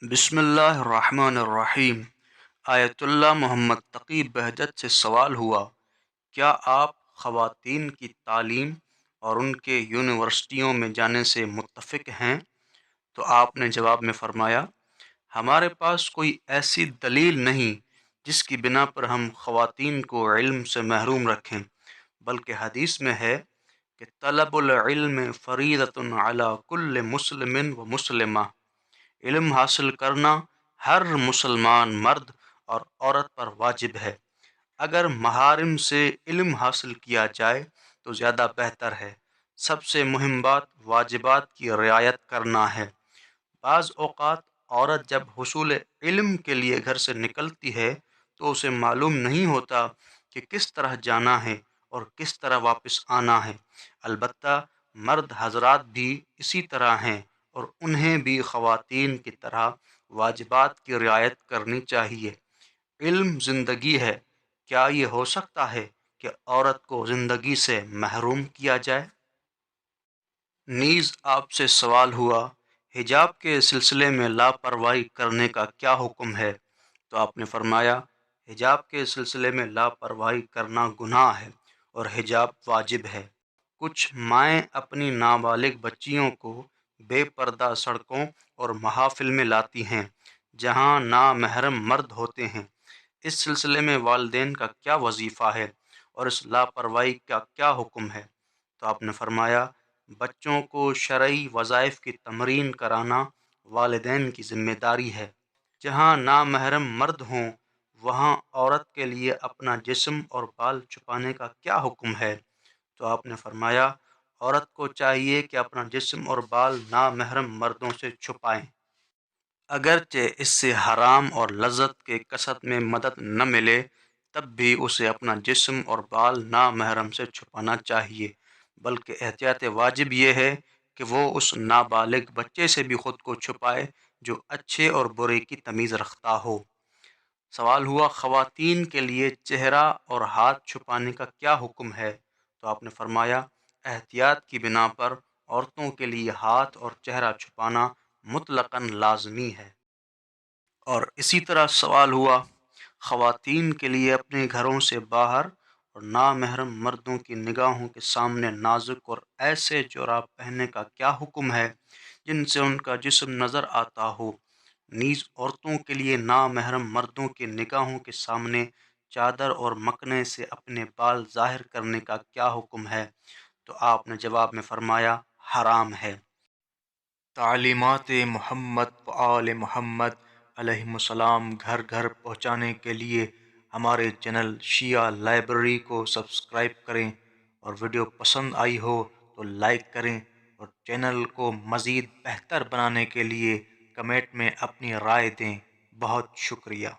बिस्मिल्लाहिर्रहमानिर्रहीम। आयतुल्लाह मोहम्मद तकी बहजत से सवाल हुआ, क्या आप ख़वातीन की तालीम और उनके यूनिवर्सिटियों में जाने से मुत्तफ़िक हैं? तो आपने जवाब में फ़रमाया, हमारे पास कोई ऐसी दलील नहीं जिसकी बिना पर हम ख़वातीन को इल्म से महरूम रखें, बल्कि हदीस में है कि तलबुल इल्म फ़रीदतुन अला कुल्लि मुस्लिमिन व मुस्लिमा। इल्म हासिल करना हर मुसलमान मर्द और औरत पर वाजिब है। अगर महारिम से इल्म हासिल किया जाए तो ज़्यादा बेहतर है। सबसे मुहिम बात वाजिबात की रियायत करना है। बाज़ औक़ात औरत जब हुसूल इल्म के लिए घर से निकलती है तो उसे मालूम नहीं होता कि किस तरह जाना है और किस तरह वापस आना है। अलबत्ता मर्द हजरात भी इसी तरह हैं और उन्हें भी ख़वातीन की तरह वाजिबात की रियायत करनी चाहिए। इल्म ज़िंदगी है, क्या ये हो सकता है कि औरत को ज़िंदगी से महरूम किया जाए? नीज़ आपसे सवाल हुआ, हिजाब के सिलसिले में लापरवाही करने का क्या हुक्म है? तो आपने फरमाया, हिजाब के सिलसिले में लापरवाही करना गुनाह है और हिजाब वाजिब है। कुछ माएँ अपनी नाबालिग बच्चियों को बेपर्दा सड़कों और महाफिल में लाती हैं, जहाँ नामहरम मर्द होते हैं। इस सिलसिले में वालिदैन का क्या वजीफ़ा है और इस लापरवाही का क्या हुक्म है? तो आपने फरमाया, बच्चों को शरई वज़ाइफ की तमरीन कराना वालिदैन की ज़िम्मेदारी है। जहाँ नामहरम मर्द हों, वहाँ औरत के लिए अपना जिस्म और बाल छुपाने का क्या हुक्म है? तो आपने फरमाया, औरत को चाहिए कि अपना जिस्म और बाल नामहरम मर्दों से छुपाएं। अगरचे इससे हराम और लज़्ज़त के कसरत में मदद न मिले, तब भी उसे अपना जिस्म और बाल नामहरम से छुपाना चाहिए, बल्कि एहतियात वाजिब यह है कि वो उस नाबालिग बच्चे से भी ख़ुद को छुपाए जो अच्छे और बुरे की तमीज़ रखता हो। सवाल हुआ, ख़वातीन के लिए चेहरा और हाथ छुपाने का क्या हुक्म है? तो आपने फरमाया, एहतियात की बिना पर औरतों के लिए हाथ और चेहरा छुपाना मुतलक़न लाज़मी है। और इसी तरह सवाल हुआ, ख़वातीन के लिए अपने घरों से बाहर और नामहरम मर्दों की निगाहों के सामने नाजुक और ऐसे जोराब पहनने का क्या हुक्म है जिनसे उनका जिस्म नज़र आता हो? नीज़ औरतों के लिए नामहरम मर्दों की निगाहों के सामने चादर और मकने से अपने बाल ज़ाहिर करने का क्या हुक्म है? तो आपने जवाब में फ़रमाया, हराम है। तालीमात मोहम्मद व आल मोहम्मद अलैहिस्सलाम घर घर पहुँचाने के लिए हमारे चैनल शिया लाइब्रेरी को सब्सक्राइब करें, और वीडियो पसंद आई हो तो लाइक करें, और चैनल को मज़ीद बेहतर बनाने के लिए कमेंट में अपनी राय दें। बहुत शुक्रिया।